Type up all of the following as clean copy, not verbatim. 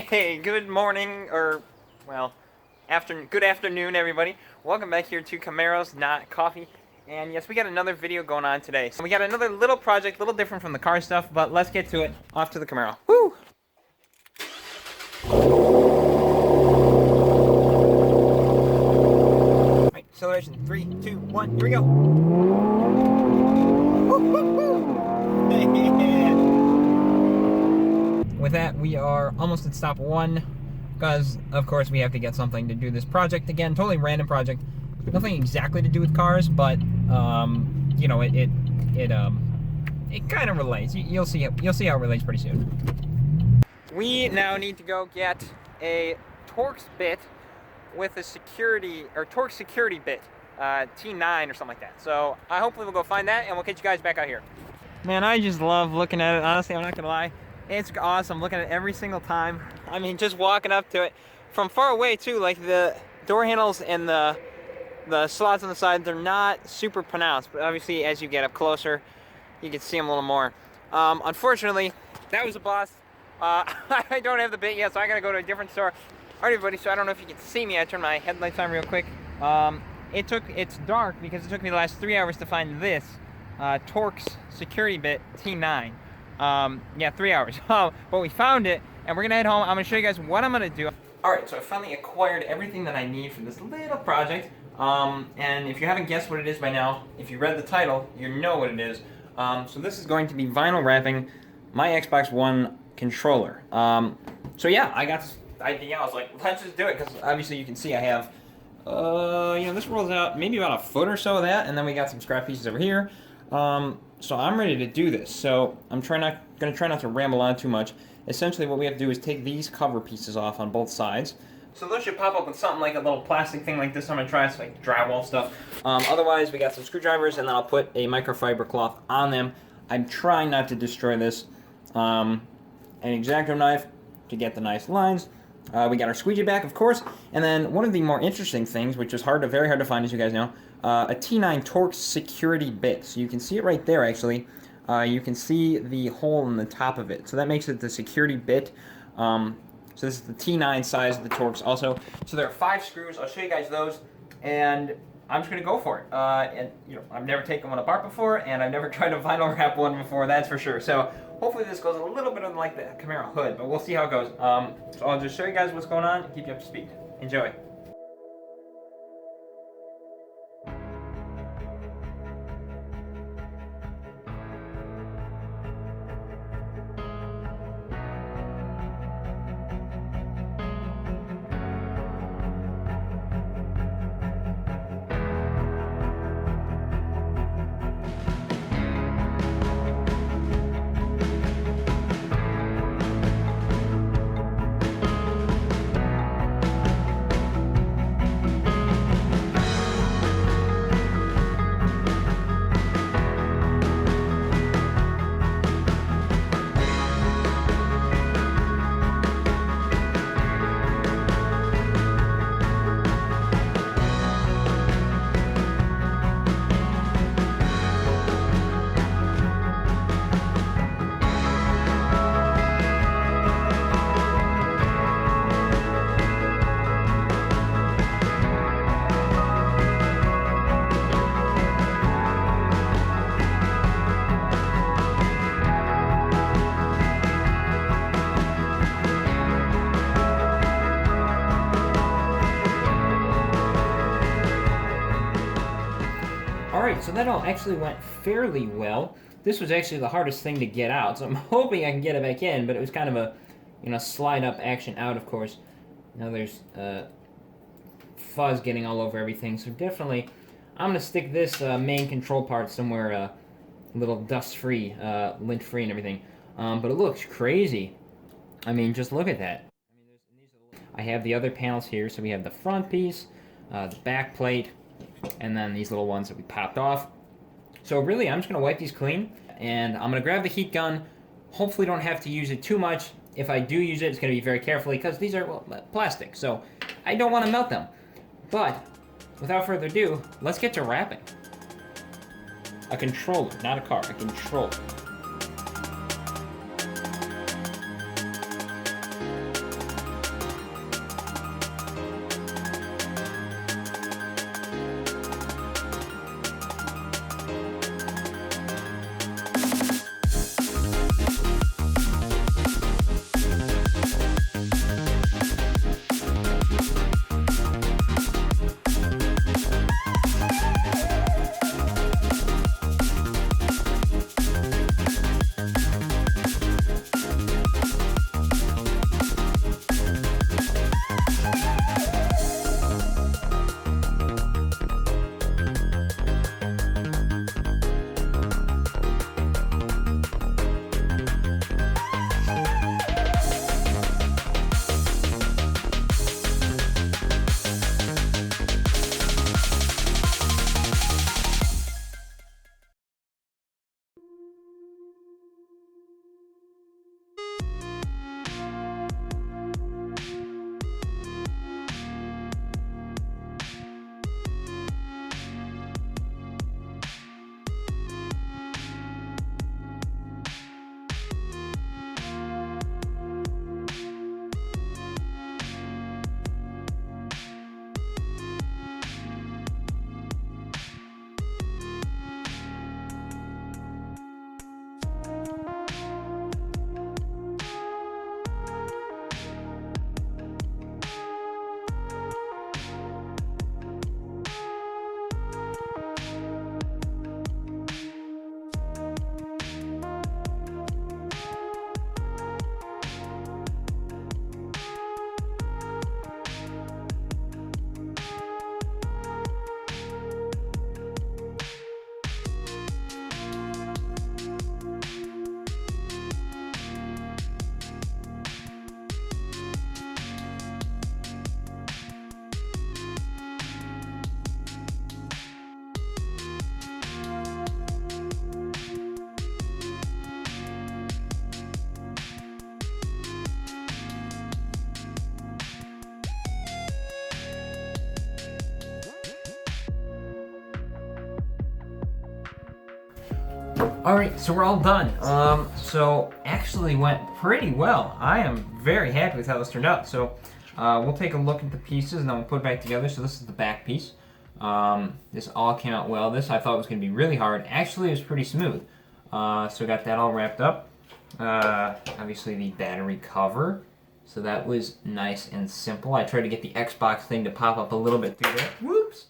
Hey, good morning, or, well, good afternoon, everybody. Welcome back here to Camaro's Not Coffee. And yes, we got another video going on today. So we got another little project, a little different from the car stuff, but let's get to it. Off to the Camaro. Woo! Right, acceleration, 3, 2, 1, here we go. With that, we are almost at stop 1, because, of course, we have to get something to do this project again. Totally random project. Nothing exactly to do with cars, but, you know, it kind of relates. You'll see how it relates pretty soon. We now need to go get a Torx bit with a Torx security bit, T9 or something like that. So, hopefully we'll go find that, and we'll get you guys back out here. Man, I just love looking at it. Honestly, I'm not gonna lie. It's awesome looking at it every single time. I mean, just walking up to it from far away too, like the door handles and the slots on the side, they're not super pronounced, but obviously as you get up closer, you can see them a little more. Unfortunately, that was a bust. I don't have the bit yet, so I gotta go to a different store. Alright everybody, so I don't know if you can see me. I turned my headlights on real quick. It's dark because it took me the last 3 hours to find this Torx security bit T9. Yeah, 3 hours. But we found it, and we're gonna head home. I'm gonna show you guys what I'm gonna do. Alright, so I finally acquired everything that I need for this little project. And if you haven't guessed what it is by now, if you read the title, you know what it is. So this is going to be vinyl wrapping my Xbox One controller. So yeah, I got this idea. I was like, let's just do it, because obviously you can see I have, you know, this rolls out maybe about a foot or so of that, and then we got some scrap pieces over here. So I'm ready to do this. So I'm gonna try not to ramble on too much. Essentially what we have to do is take these cover pieces off on both sides. So those should pop up with something like a little plastic thing like this. I'm gonna try some like drywall stuff. Otherwise we got some screwdrivers, and then I'll put a microfiber cloth on them. I'm trying not to destroy this. An X-Acto knife to get the nice lines. We got our squeegee back, of course, and then one of the more interesting things, which is very hard to find, as you guys know, a T9 Torx security bit. So you can see it right there, actually. You can see the hole in the top of it. So that makes it the security bit. So this is the T9 size of the Torx also. So there are 5 screws. I'll show you guys those, and I'm just going to go for it. And you know, I've never taken one apart before, and I've never tried to vinyl wrap one before, that's for sure. So hopefully this goes a little bit like the Camaro hood, but we'll see how it goes. So I'll just show you guys what's going on and keep you up to speed. Enjoy. Alright, so that all actually went fairly well. This was actually the hardest thing to get out, so I'm hoping I can get it back in, but it was kind of a, you know, slide up action out, of course. Now there's fuzz getting all over everything, so definitely I'm going to stick this main control part somewhere a little dust-free, lint-free and everything. But it looks crazy. I mean, just look at that. I have the other panels here, so we have the front piece, the back plate, and then these little ones that we popped off. So really, I'm just going to wipe these clean, and I'm going to grab the heat gun. Hopefully don't have to use it too much. If I do use it, it's going to be very carefully, because these are, well, plastic, so I don't want to melt them. But without further ado, let's get to wrapping. A controller, not a car, a controller. Alright, so we're all done. So actually went pretty well. I am very happy with how this turned out. So we'll take a look at the pieces and then we'll put it back together. So this is the back piece. This all came out well. This I thought was going to be really hard. Actually, it was pretty smooth. So got that all wrapped up. Obviously the battery cover. So that was nice and simple. I tried to get the Xbox thing to pop up a little bit through there. Whoops!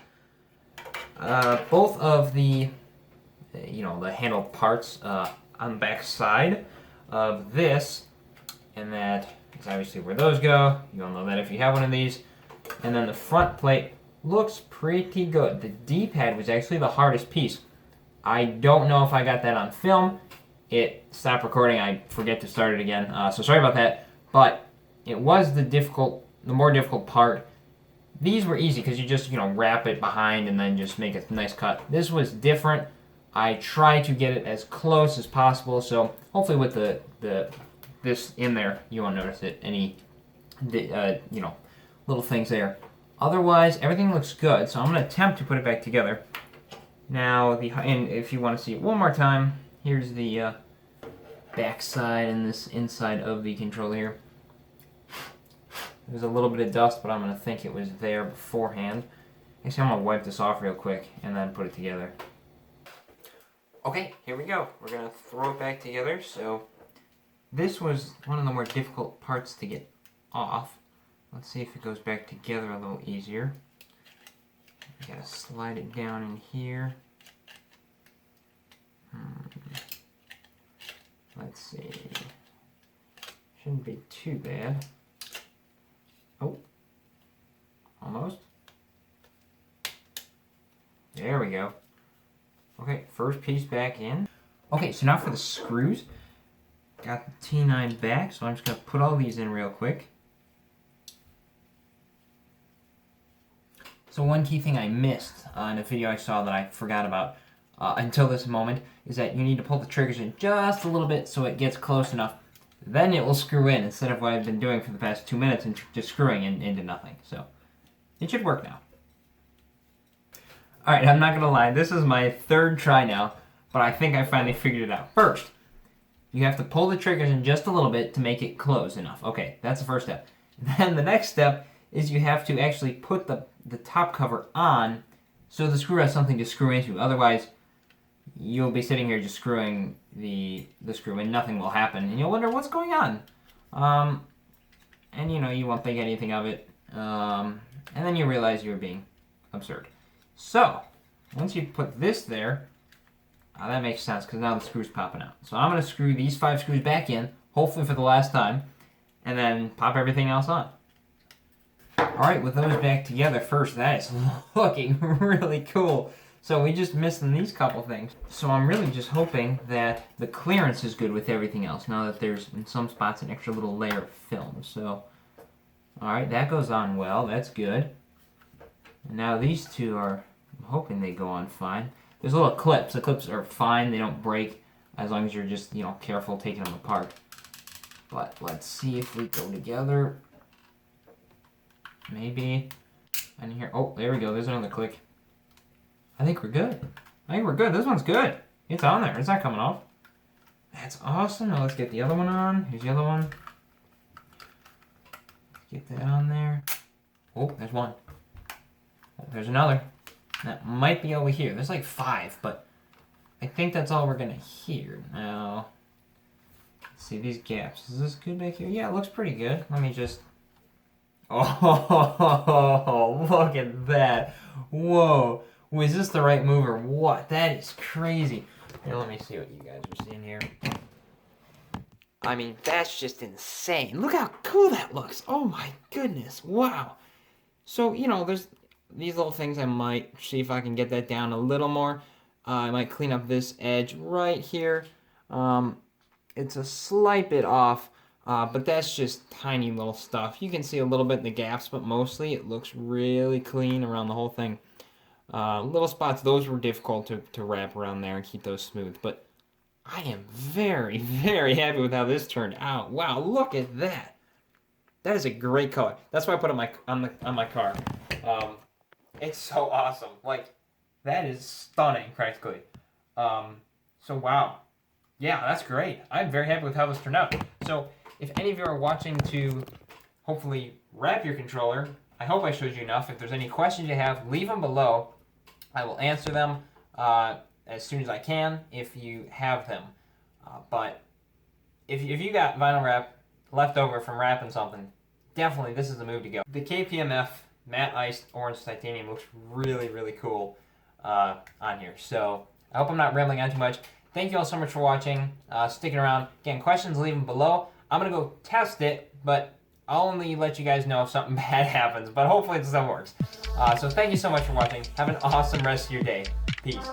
Both of the the handle parts on the back side of this, and that is obviously where those go. You'll know that if you have one of these. And then the front plate looks pretty good. The D-pad was actually the hardest piece. I don't know if I got that on film. It stopped recording. I forget to start it again, so sorry about that. But it was the more difficult part. These were easy because you just wrap it behind and then just make a nice cut. This was different. I tried to get it as close as possible, so hopefully with this in there, you won't notice it. Any little things there. Otherwise, everything looks good. So I'm going to attempt to put it back together. Now, and if you want to see it one more time, here's the back side and this inside of the controller here. There's a little bit of dust, but I'm going to think it was there beforehand. Actually, I'm going to wipe this off real quick and then put it together. Okay, here we go. We're going to throw it back together. So this was one of the more difficult parts to get off. Let's see if it goes back together a little easier. You got to slide it down in here. Let's see. Shouldn't be too bad. Oh, almost. There we go. Okay, first piece back in. Okay, so now for the screws. Got the T9 back, so I'm just going to put all these in real quick. So one key thing I missed in a video I saw that I forgot about until this moment is that you need to pull the triggers in just a little bit so it gets close enough. Then it will screw in instead of what I've been doing for the past 2 minutes and just screwing into nothing. So it should work now. Alright, I'm not going to lie, this is my third try now, but I think I finally figured it out. First, you have to pull the triggers in just a little bit to make it close enough. Okay, that's the first step. Then the next step is you have to actually put the top cover on so the screw has something to screw into. Otherwise, you'll be sitting here just screwing the screw and nothing will happen. And you'll wonder what's going on. And you won't think anything of it. And then you realize you're being absurd. So, once you put this there, that makes sense because now the screw's popping out. So I'm going to screw these 5 screws back in, hopefully for the last time, and then pop everything else on. Alright, with those back together first, that is looking really cool. So we just missed these couple things. So I'm really just hoping that the clearance is good with everything else, now that there's, in some spots, an extra little layer of film. So, alright, that goes on well. That's good. And now these two are, I'm hoping they go on fine. There's little clips. The clips are fine. They don't break as long as you're just, careful taking them apart. But let's see if we go together. Maybe. And here, oh, there we go. There's another click. I think we're good. This one's good. It's on there. It's not coming off. That's awesome. Now let's get the other one on. Here's the other one. Get that on there. Oh, there's one. Oh, there's another. That might be over here. There's like 5, but I think that's all we're going to hear. Now, let's see these gaps. Is this good back here? Yeah, it looks pretty good. Let me just... Oh, look at that. Whoa. Was this the right move or what? That is crazy. Here, let me see what you guys are seeing here. I mean, that's just insane. Look how cool that looks. Oh my goodness. Wow. So, there's these little things. I might see if I can get that down a little more. I might clean up this edge right here. It's a slight bit off. But that's just tiny little stuff. You can see a little bit in the gaps, but mostly it looks really clean around the whole thing. Little spots, those were difficult to wrap around there and keep those smooth. But I am very, very happy with how this turned out. Wow, look at that. That is a great color. That's why I put it on my car. It's so awesome. Like, that is stunning, practically. So wow. Yeah, that's great. I'm very happy with how this turned out. So if any of you are watching to hopefully wrap your controller, I hope I showed you enough. If there's any questions you have, leave them below. I will answer them as soon as I can if you have them. But if you got vinyl wrap left over from wrapping something, definitely this is the move to go. The KPMF matte iced orange titanium looks really, really cool on here. So I hope I'm not rambling on too much. Thank you all so much for watching, sticking around. Again, questions, leave them below. I'm going to go test it, but I'll only let you guys know if something bad happens, but hopefully it still works. So thank you so much for watching. Have an awesome rest of your day. Peace.